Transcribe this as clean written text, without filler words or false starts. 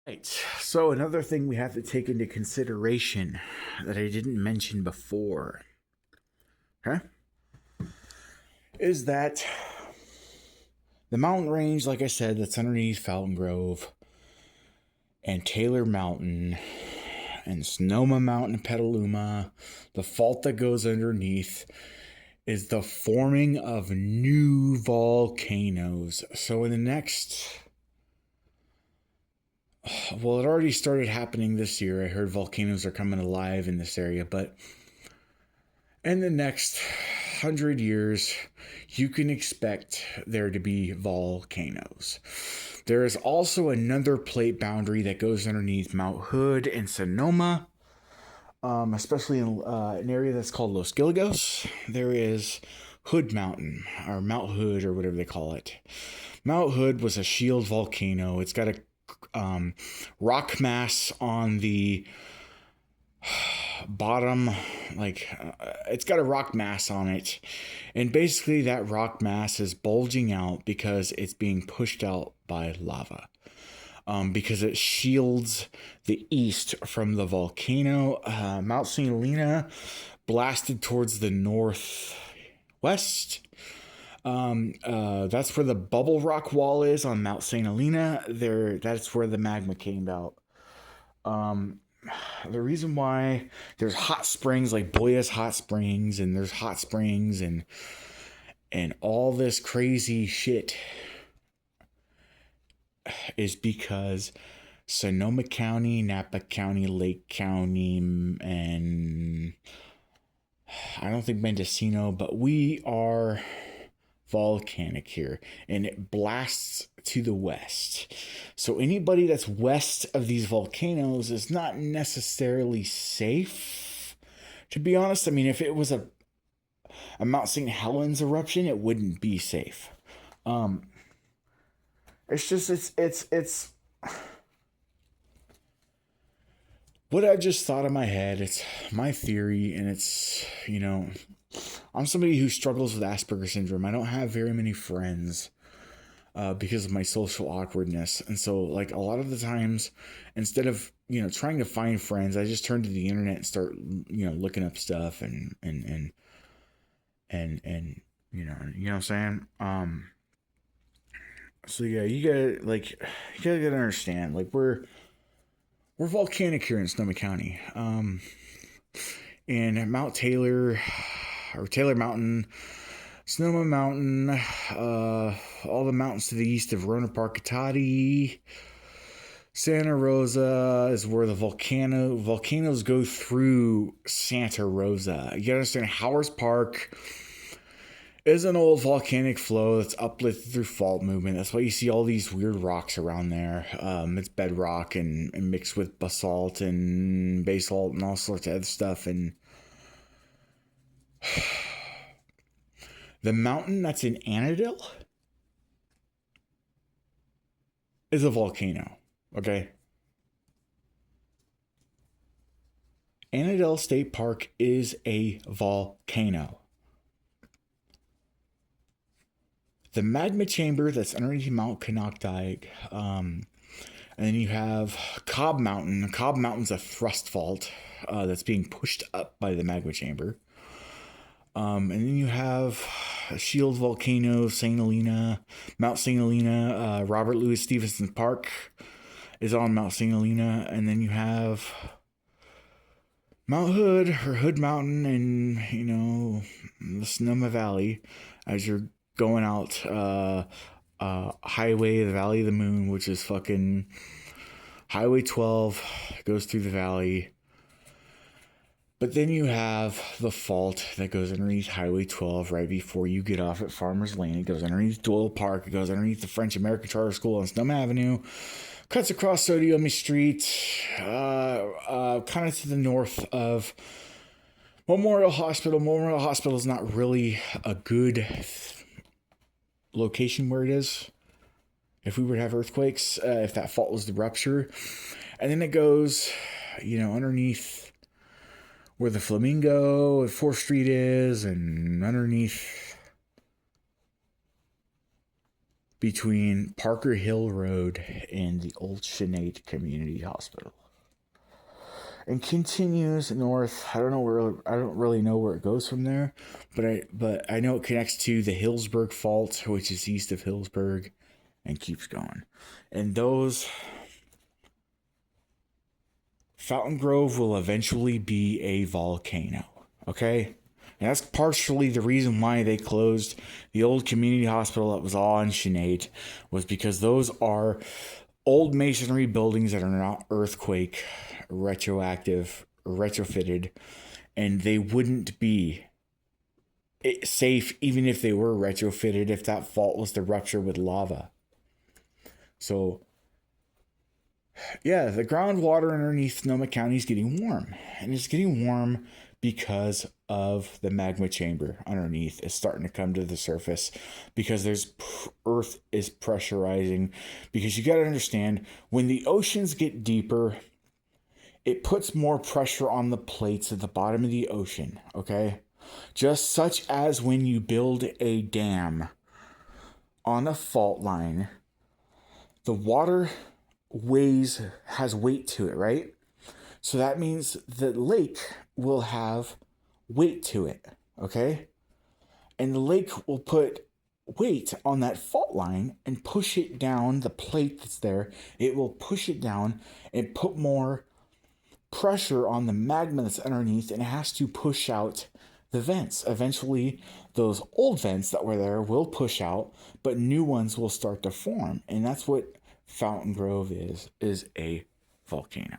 Right. So another thing we have to take into consideration that I didn't mention before, huh, is that the mountain range, like I said, that's underneath Fountain Grove and Taylor Mountain and Sonoma Mountain and Petaluma, the fault that goes underneath is the forming of new volcanoes. So in the next, well, it already started happening this year. I heard volcanoes are coming alive in this area, but in the next 100 years, you can expect there to be volcanoes. There is also another plate boundary that goes underneath Mount Hood and Sonoma, especially in an area that's called Los Gilgos. There is Hood Mountain, or Mount Hood, or whatever they call it. Mount Hood was a shield volcano. It's got a rock mass on the bottom, it's got a rock mass on it, and basically that rock mass is bulging out because it's being pushed out by lava, because it shields the east from the volcano. Mount St. Helena blasted towards the northwest. That's where the bubble rock wall is on Mount St. Helena. That's where the magma came out. The reason why there's hot springs like Boyas Hot Springs, and there's hot springs and all this crazy shit, is because Sonoma County, Napa County, Lake County, and I don't think Mendocino, but we are volcanic here, and it blasts to the west. So anybody that's west of these volcanoes is not necessarily safe, to be honest. I mean, if it was a Mount St. Helens eruption, it wouldn't be safe. Um, it's just it's what I just thought in my head. It's my theory, and I'm somebody who struggles with Asperger's syndrome. I don't have very many friends because of my social awkwardness. And so, like, a lot of the times, instead of, trying to find friends, I just turn to the internet and start, looking up stuff and you know what I'm saying? So yeah, you gotta understand, like, we're volcanic here in Sonoma County. And Mount Taylor, or Taylor Mountain, Sonoma Mountain, all the mountains to the east of Rona-Parkatati, Santa Rosa is where the volcanoes go through Santa Rosa. You gotta understand, Howard's Park is an old volcanic flow that's uplifted through fault movement. That's why you see all these weird rocks around there. It's bedrock and mixed with basalt and basalt and all sorts of other stuff. And the mountain that's in Annandale is a volcano. Okay. Annandale State Park is a volcano. The magma chamber that's underneath Mount Canocti, and then you have Cobb Mountain. Cobb Mountain's a thrust fault that's being pushed up by the magma chamber. And then you have Shield Volcano, St. Helena, Mount St. Helena. Robert Louis Stevenson Park is on Mount St. Helena. And then you have Mount Hood, or Hood Mountain, and, the Sonoma Valley as you're going out Highway, the Valley of the Moon, which is fucking Highway 12, goes through the valley. But then you have the fault that goes underneath Highway 12 right before you get off at Farmers Lane. It goes underneath Doyle Park. It goes underneath the French American Charter School on Sonoma Avenue. Cuts across Sodiomi Street, kind of to the north of Memorial Hospital. Memorial Hospital is not really a good location where it is if we were to have earthquakes, if that fault was to rupture. And then it goes, underneath where the Flamingo and 4th Street is, and underneath between Parker Hill Road and the Old Sinead Community Hospital, and continues north. I don't really know where it goes from there, but I know it connects to the Hillsburg Fault, which is east of Hillsburg, and keeps going. And those Fountain Grove will eventually be a volcano. Okay? And that's partially the reason why they closed the old community hospital that was all on Sinead, was because those are old masonry buildings that are not earthquake retrofitted, and they wouldn't be safe even if they were retrofitted if that fault was to rupture with lava. So yeah, the groundwater underneath Sonoma County is getting warm, and it's getting warm because of the magma chamber underneath is starting to come to the surface, because earth is pressurizing. Because you got to understand, when the oceans get deeper, it puts more pressure on the plates at the bottom of the ocean, okay? Just such as when you build a dam on a fault line, the water has weight to it, right? So that means the lake will have weight to it, okay? And the lake will put weight on that fault line and push it down, the plate that's there. It will push it down and put more pressure on the magma that's underneath, and it has to push out the vents. Eventually, those old vents that were there will push out, but new ones will start to form. And that's what Fountain Grove is a volcano.